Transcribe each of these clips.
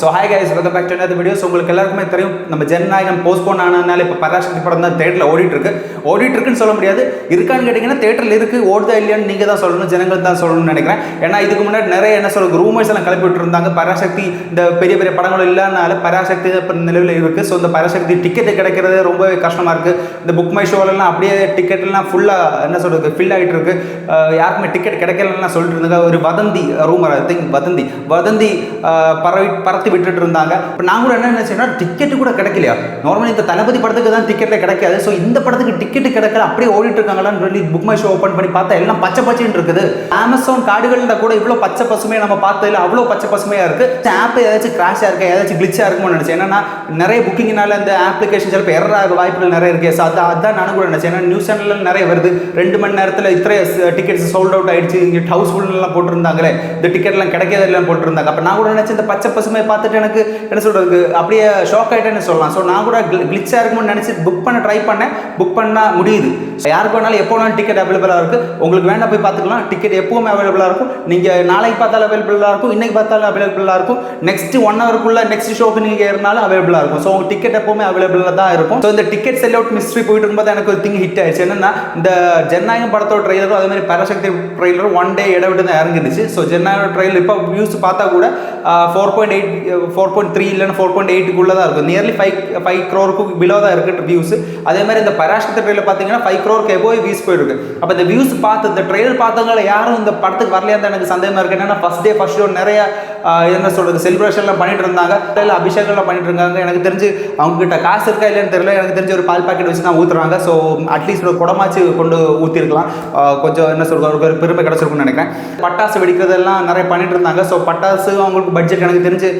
So hi guys, welcome back to another video. So உங்களுக்கு எல்லாருக்குமே தெரியும், நம்ம ஜனநாயகம் போஸ்ட்போன் ஆனதுனால இப்போ பராசக்தி படம் தான் தேட்டரில் ஓடிட்டுருக்குன்னு சொல்ல முடியாது. இருக்கான்னு கேட்டிங்கன்னா தேட்டரில் இருக்குது, ஓடுதா இல்லையான்னு நீங்கள் தான் சொல்லணும், ஜனங்கள் தான் சொல்லணும்னு நினைக்கிறேன். ஏன்னா இதுக்கு முன்னாடி நிறைய என்ன சொல்ல ரூமர்ஸ் எல்லாம் கிளப்பி விட்டுருந்தாங்க. பராசக்தி இந்த பெரிய பெரிய படங்கள் இல்லாதனால பராசக்தி இப்போ நிலவில் இருக்குது. ஸோ இந்த பராசக்தி டிக்கெட்டு கிடைக்கிறது ரொம்பவே கஷ்டமாக இருக்குது. இந்த புக் மை ஷோலெல்லாம் அப்படியே டிக்கெட்லாம் ஃபுல்லாக என்ன சொல்கிறது ஃபில் ஆகிட்டு இருக்கு. யாருக்குமே டிக்கெட் கிடைக்கலன்னா சொல்லிட்டு இருந்தாங்க. ஒரு வதந்தி ரூமர், ஐ திங்க் வதந்தி பரத்தி விட்டுட்டு இருந்தாங்க. இப்போ நான் கூட என்ன நினைச்சேன்னா டிக்கெட்டு கூட கிடைக்கலையா? நார்மலி இந்த தளபதி படத்துக்கு தான் டிக்கெட்டே கிடைக்காது. ஸோ இந்த படத்துக்கு டிக்கெட்டு கிடைக்கல, அப்படியே ஓடிட்டு இருக்காங்களான்னு சொல்லி புக் மை ஷோ ஓப்பன் பண்ணி பார்த்தா எல்லாம் பச்சை பச்சைன்னு இருக்குது. அமேசான் கார்டுகளில் கூட இவ்வளோ பச்சை பசுமையாக நம்ம பார்த்ததில்ல, அவ்வளோ பச்சை பசுமையாக இருக்குது. ஆப் ஏதாச்சும் கிராஷாக இருக்கா, ஏதாச்சும் கிளிச்சாக இருக்கும்னு நினச்சேன். ஏன்னா நிறைய புக்கிங்னால இந்த ஆப்ளிகேஷன் சிலப்போ எரர் ஆக வாய்ப்புகள் நிறைய இருக்குது. ஸோ அதான் நானும் கூட நினச்சேன். ஏன்னா நியூஸ் சேனலில் நிறைய வருது, 2 மணி நேரத்தில் இத்தனை டிக்கெட்ஸ் சோல்ட் அவுட் ஆயிடுச்சு, இங்கே ஹவுஸ்ஃபுல்லாம் போட்டிருந்தாங்களே, இந்த டிக்கெட்லாம் கிடைக்காத எல்லாம் போட்டிருந்தாங்க. அப்போ நான் கூட நினச்சேன் இந்த பச்சை பசுமையை பார்த்துட்டு எனக்கு என்ன சொல்கிறது அப்படியே ஷாக் ஆகிட்டேன்னு சொல்லலாம். ஸோ நான் கூட கிளிச்சாக இருக்கும்னு நினச்சி புக் பண்ண ட்ரை பண்ணேன். புக் பண்ணால் முடியுது. யாருக்கு வேணாலும் எப்போ வேணாலும் டிக்கெட் அவைலபிளாக இருக்குது. உங்களுக்கு வேண்டாம் போய் பார்த்துக்கலாம். டிக்கெட் எப்போவுமே அவைலபிளாக இருக்கும். நீங்கள் நாளைக்கு பார்த்தாலும் அவைலபிளாக இருக்கும், இன்றைக்கி பார்த்தாலும் அவைலபிளாக இருக்கும். நெக்ஸ்ட் 1 ஹவருக்குள்ளே நெக்ஸ்ட் ஷோக்கு நீங்கள் ஏறினாலும் அவைலபிளாக இருக்கும். ஸோ உங்கள் டிக்கெட் எப்போவுமே அவைலபிளாக தான் இருக்கும். ஸோ இந்த டிக்கெட் செல் அவுட் மிஸ்ட்ரி போயிட்டு இருக்கும்போது எனக்கு ஒரு திங் ஹிட் ஆயிடுச்சு. என்னன்னா இந்த ஜனநாயகம் படத்தோட ட்ரெய்லரும் அதே மாதிரி பராசக்தி ட்ரெய்லரும் 1 டே விட்டு தான் இறங்கிடுச்சு. ஸோ ஜனநாயகம் ட்ரெய்லர் இப்போ வியூஸ் பார்த்தா கூட 4.8 4.3 இல்லைன்னா 4.8க்குள்ளே தான் இருக்கும். நியர்லி 5 crore பிலோ தான் இருக்குது வியூஸ். அதே மாதிரி இந்த பராசக்தி ட்ரெய்லர் பார்த்தீங்கன்னா 5 crore எபோவ் வியூஸ் போயிருக்கு. அப்போ இந்த வியூஸ் பார்த்து இந்த ட்ரெய்லர் பார்த்தவங்க யாரும் இந்த படத்துக்கு வரலையா தான் எனக்கு சந்தேகமாக இருக்குது. என்னன்னா ஃபர்ஸ்ட் ஷோ நிறைய என்ன சொல்கிறது செலிப்ரேஷன்லாம் பண்ணிட்டு இருந்தாங்க, அபிஷேகம்லாம் பண்ணிட்டு இருந்தாங்க. எனக்கு தெரிஞ்சு அவங்ககிட்ட காசு இருக்கா இல்லைன்னு தெரியல. எனக்கு தெரிஞ்ச ஒரு பால் பாக்கெட் வச்சு தான் ஊற்றுறாங்க. ஸோ அட்லீஸ்ட் ஒரு குடமாச்சு கொண்டு ஊற்றிருக்கலாம், கொஞ்சம் என்ன சொல்கிறது ஒரு பெருமை கிடச்சிருக்குன்னு நினைக்கிறேன். பட்டாசு வெடிக்கிறதெல்லாம் நிறைய பண்ணிட்டு இருந்தாங்க. ஸோ பட்டாசு அவங்களுக்கு பட்ஜெட் எனக்கு தெரிஞ்சு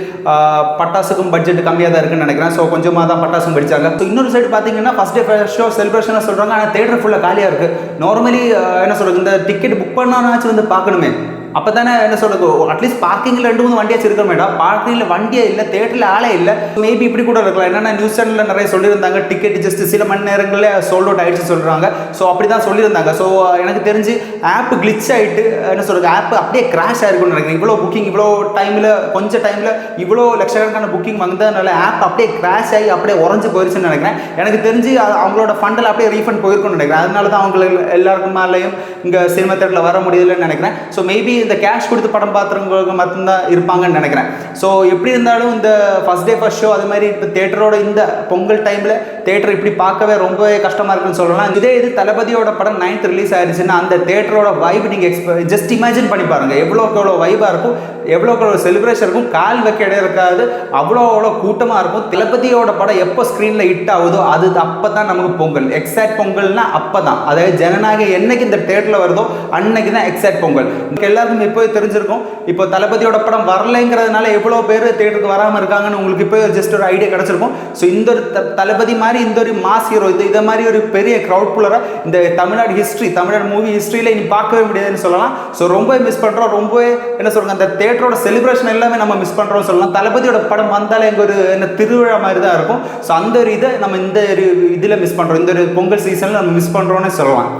பட்டாசுக்கும் பட்ஜெட் கம்மியாக தான் இருக்குன்னு நினைக்கிறேன். ஸோ கொஞ்சமாக தான் பட்டாசும் படித்தாங்க. ஸோ இன்னொரு சைடு பார்த்தீங்கன்னா ஃபர்ஸ்ட் டே ஷோ செலிப்ரேஷனாக சொல்கிறாங்க, ஆனால் தேட்டர் ஃபுல்லாக காலியாக இருக்குது. நார்மலி என்ன சொல்கிறது இந்த டிக்கெட் புக் பண்ணாச்சும் வந்து பார்க்கணுமே, அப்போ தானே என்ன சொல்கிறது அட்லீஸ்ட் பார்க்கிங்கில் 2-3 வண்டியாச்சு இருக்க மேடம். பார்க்கிங்கில் வண்டியே இல்லை, தேட்டரில் ஆளே இல்லை. மேபி இப்படி கூட இருக்கலாம். என்னென்னா நியூஸ் சேனலில் நிறைய சொல்லியிருந்தாங்க டிக்கெட் ஜஸ்ட் சில மணி நேரங்களில் சோல்ட் அவுட் ஆகிடுச்சு சொல்கிறாங்க. ஸோ அப்படி தான் சொல்லியிருந்தாங்க. ஸோ எனக்கு தெரிஞ்சு ஆப் கிளிச் ஆகிட்டு என்ன சொல்கிறது ஆப் அப்படியே கிராஷ் ஆகிருக்குன்னு நினைக்கிறேன். இவ்வளோ புக்கிங் இவ்வளோ டைமில் கொஞ்சம் டைமில் இவ்வளோ லட்சக்கணக்கான புக்கிங் வந்ததுனால ஆப் அப்படியே கிராஷ் ஆகி அப்படியே உறைஞ்சி போயிடுச்சுன்னு நினைக்கிறேன். எனக்கு தெரிஞ்சு அவங்களோட ஃபண்டில் அப்படியே ரீஃபண்ட் போயிருக்குன்னு நினைக்கிறேன். அதனால தான் அவங்களுக்கு எல்லாருக்கும் மேலேயும் இங்கே சினிமா தேட்டரில் வர முடியலன்னு நினைக்கிறேன். ஸோ மேபி இந்த கேஷ் கொடுத்து படம் பார்த்துறவங்களுக்கு மட்டும்தான் இருப்பாங்கன்னு நினைக்கிறேன். ஸோ எப்படி இருந்தாலும் இந்த ஃபர்ஸ்ட் டே ஃபர்ஸ்ட் ஷோ அது மாதிரி இப்போ தேட்டரோட இந்த பொங்கல் டைமில் தேட்டர் இப்படி பார்க்கவே ரொம்பவே கஷ்டமாக இருக்குன்னு சொல்லலாம். இது தளபதியோட படம் 9th ரிலீஸ் ஆயிடுச்சுன்னா அந்த தேட்டரோட வைப் நீங்கள் ஜஸ்ட் இமேஜின் பண்ணி பாருங்கள். எவ்வளோ வைபாக இருக்கும், எவ்வளோ செலிப்ரேஷன் இருக்கும், கால் வைக்க இடம் இருக்காது, அவ்வளோ கூட்டமாக இருக்கும். தளபதியோட படம் எப்போ ஸ்க்ரீனில் ஹிட் ஆகுதோ அது அப்போ தான் நமக்கு பொங்கல். எக்ஸாக்ட் பொங்கல்னா அப்போ தான், அதாவது ஜனநாயகம் என்னைக்கு இந்த தேட்டரில் வருதோ அன்னைக்கு தான் எக்ஸாக்ட் பொங்கல். எல்லாருக்கும் இப்போ தெரிஞ்சிருக்கும். இப்போ தளபதியோட படம் வரலைங்கிறதுனால எவ்வளோ பேர் தேட்டருக்கு வராமல் இருக்காங்கன்னு உங்களுக்கு இப்போ ஜஸ்ட் ஒரு ஐடியா கிடச்சிருக்கும். ஸோ இந்த ஒரு தளபதி மாதிரி இந்த ஒரு மாஸ் ஹீரோ இதை மாதிரி ஒரு பெரிய க்ரௌட் புல்லராக இந்த தமிழ்நாடு மூவி ஹிஸ்ட்ரியில் இனி பார்க்கவே முடியாதுன்னு சொல்லலாம். ஸோ ரொம்ப மிஸ் பண்ணுறோம். ரொம்பவே என்ன சொல்கிறாங்க அந்த தேட்டரோட செலிப்ரேஷன் எல்லாமே நம்ம மிஸ் பண்ணுறோம்னு சொல்லலாம். தளபதியோட படம் வந்தாலே எங்கள் ஒரு என்ன திருவிழா மாதிரி தான் இருக்கும். ஸோ அந்த ஒரு இதை நம்ம இந்த ஒரு இதில் மிஸ் பண்ணுறோம். இந்த ஒரு பொங்கல் சீசனில் நம்ம மிஸ் பண்ணுறோன்னு சொல்லலாம்.